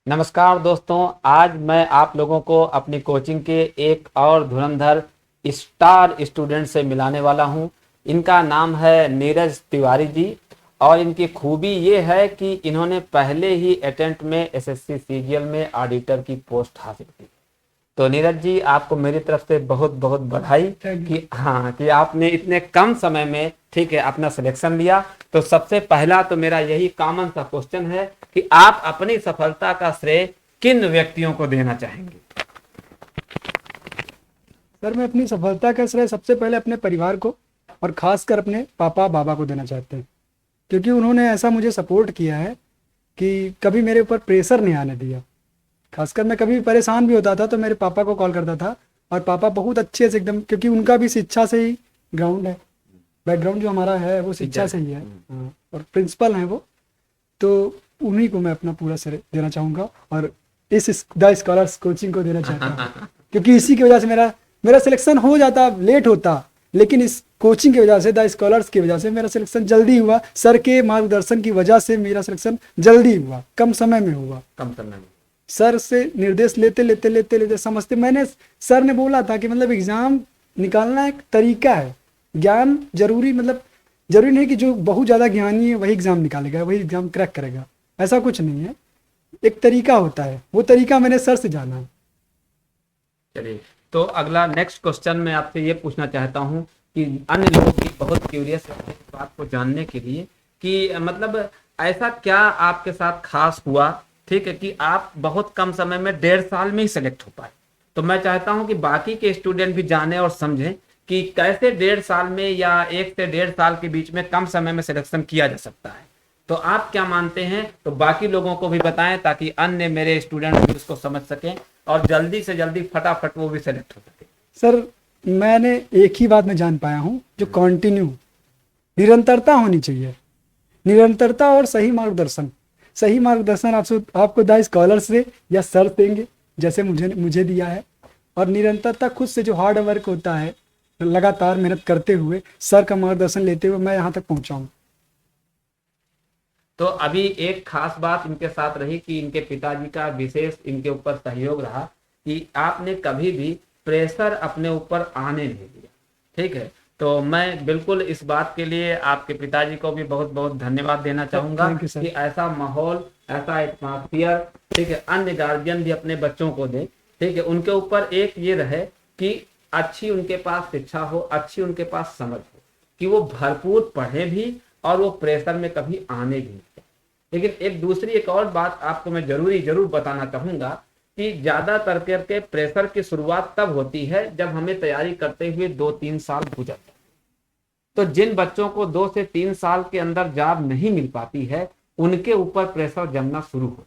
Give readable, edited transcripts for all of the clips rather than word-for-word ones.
नमस्कार दोस्तों, आज मैं आप लोगों को अपनी कोचिंग के एक और धुरंधर स्टार स्टूडेंट से मिलाने वाला हूं। इनका नाम है नीरज तिवारी जी और इनकी खूबी ये है कि इन्होंने पहले ही अटेम्प्ट में एसएससी सीजीएल में ऑडिटर की पोस्ट हासिल की। तो नीरज जी, आपको मेरी तरफ से बहुत बहुत बधाई कि आपने इतने कम समय में अपना सिलेक्शन लिया। तो सबसे पहला तो मेरा यही कॉमन सा क्वेश्चन है कि आप अपनी सफलता का श्रेय किन व्यक्तियों को देना चाहेंगे? सर, मैं अपनी सफलता का श्रेय सबसे पहले अपने परिवार को और खासकर अपने पापा बाबा को देना चाहते हैं, क्योंकि उन्होंने ऐसा मुझे सपोर्ट किया है कि कभी मेरे ऊपर प्रेशर नहीं आने दिया। खासकर मैं कभी परेशान भी होता था तो मेरे पापा को कॉल करता था और पापा बहुत अच्छे से एकदम, क्योंकि उनका भी शिक्षा से ही ग्राउंड है, बैकग्राउंड जो हमारा है वो शिक्षा से ही है। हाँ, और प्रिंसिपल हैं वो, तो उन्हीं को मैं अपना पूरा श्रेय देना चाहूँगा और इस द स्कॉलर्स कोचिंग को देना चाहता हूँ, क्योंकि इसी की वजह से मेरा सिलेक्शन हो जाता, लेट होता, लेकिन इस कोचिंग की वजह से, द स्कॉलर्स की वजह से मेरा सिलेक्शन जल्दी हुआ। सर के मार्गदर्शन की वजह से मेरा सिलेक्शन जल्दी हुआ, कम समय में हुआ। कम समय में सर से निर्देश लेते लेते लेते लेते समझते, मैंने सर ने बोला था कि मतलब एग्जाम निकालना एक तरीका है, ज्ञान जरूरी जरूरी नहीं कि जो बहुत ज़्यादा ज्ञानी है वही एग्जाम निकालेगा, वही एग्जाम क्रैक करेगा, ऐसा कुछ नहीं है। एक तरीका होता है, वो तरीका मैंने सर से जाना। चलिए, तो अगला नेक्स्ट क्वेश्चन मैं आपसे ये पूछना चाहता हूँ कि अन्य लोगों की बहुत क्यूरियस है इस बात को जानने के लिए कि मतलब ऐसा क्या आपके साथ खास हुआ, कि आप बहुत कम समय में 1.5 साल में ही सेलेक्ट हो पाए। तो मैं चाहता हूं कि बाकी के स्टूडेंट भी जाने और समझें कि कैसे 1.5 साल में या 1 से 1.5 साल के बीच में कम समय में सिलेक्शन किया जा सकता है। तो आप क्या मानते हैं, तो बाकी लोगों को भी बताएं ताकि अन्य मेरे स्टूडेंट भी उसको समझ सकें और जल्दी से जल्दी फटाफट वो भी सेलेक्ट हो सके। सर, मैंने एक ही बात में जान पाया हूँ, जो कंटिन्यू निरंतरता होनी चाहिए, निरंतरता और सही मार्गदर्शन आपको द स्कॉलर से या सर देंगे जैसे मुझे दिया है, और निरंतरता खुद से जो हार्ड वर्क होता है, लगातार मेहनत करते हुए सर का मार्गदर्शन लेते हुए मैं यहाँ तक पहुँचा हूँ। तो अभी एक खास बात इनके साथ रही कि इनके पिताजी का विशेष इनके ऊपर सहयोग रहा कि आपने कभी भी प्रेशर अपने ऊपर आने नहीं दिया। तो मैं बिल्कुल इस बात के लिए आपके पिताजी को भी बहुत बहुत धन्यवाद देना चाहूंगा कि ऐसा माहौल, ऐसा एटमॉस्फेयर अन्य गार्जियन भी अपने बच्चों को दे। उनके ऊपर एक ये रहे कि अच्छी उनके पास शिक्षा हो, अच्छी उनके पास समझ हो, कि वो भरपूर पढ़े भी और वो प्रेशर में कभी आने भी नहीं। लेकिन एक और बात आपको मैं जरूर बताना चाहूंगा कि ज्यादातर करके प्रेशर की शुरुआत तब होती है जब हमें तैयारी करते हुए 2-3 साल गुजर जाते हैं। तो जिन बच्चों को 2 से 3 साल के अंदर जॉब नहीं मिल पाती है, उनके ऊपर प्रेशर जमना शुरू होता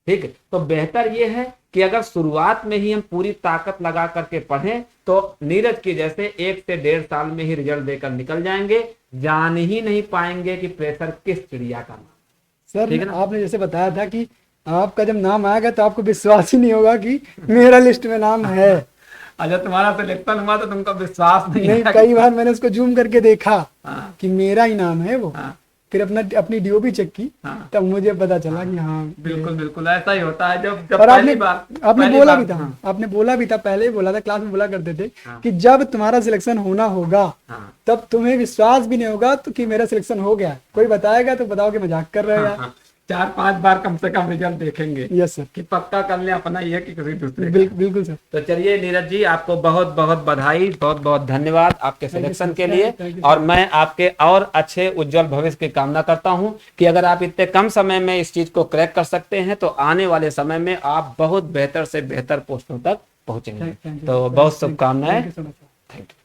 है। तो बेहतर यह है कि अगर शुरुआत में ही हम पूरी ताकत लगा करके पढ़ें तो नीरज की जैसे 1 से 1.5 साल में ही रिजल्ट देकर निकल जाएंगे, जान ही नहीं पाएंगे कि प्रेशर किस चिड़िया का नाम। सर, आपने जैसे बताया था कि आपका जब नाम आएगा तो आपको विश्वास ही नहीं होगा कि मेरा लिस्ट में नाम है। अच्छा, तुम्हारा सिलेक्शन हुआ तो तुमको विश्वास नहीं? कई बार मैंने उसको जूम करके देखा कि मेरा ही नाम है वो। फिर अपनी डीओपी चेक की, तब मुझे पता चला कि हाँ, बिल्कुल ऐसा ही होता है। जब और आपने बोला भी था, पहले ही बोला था, क्लास में बोला करते थे कि जब तुम्हारा सिलेक्शन होना होगा तब तुम्हें विश्वास भी नहीं होगा तो कि मेरा सिलेक्शन हो गया। कोई बताएगा तो बताओ कि मजाक कर रहे हैं। 4-5 बार कम से कम रिजल्ट देखेंगे। यस सर, कि पक्का कर ले अपना ये कि किसी दूसरे। बिल्कुल सर। तो चलिए नीरज जी, आपको बहुत बहुत बधाई, बहुत बहुत धन्यवाद आपके सिलेक्शन के लिए। और मैं आपके और अच्छे उज्जवल भविष्य की कामना करता हूं कि अगर आप इतने कम समय में इस चीज को क्रैक कर सकते हैं तो आने वाले समय में आप बहुत बेहतर से बेहतर पोस्टों तक पहुंचेंगे। तो बहुत शुभकामनाएं। Thank you.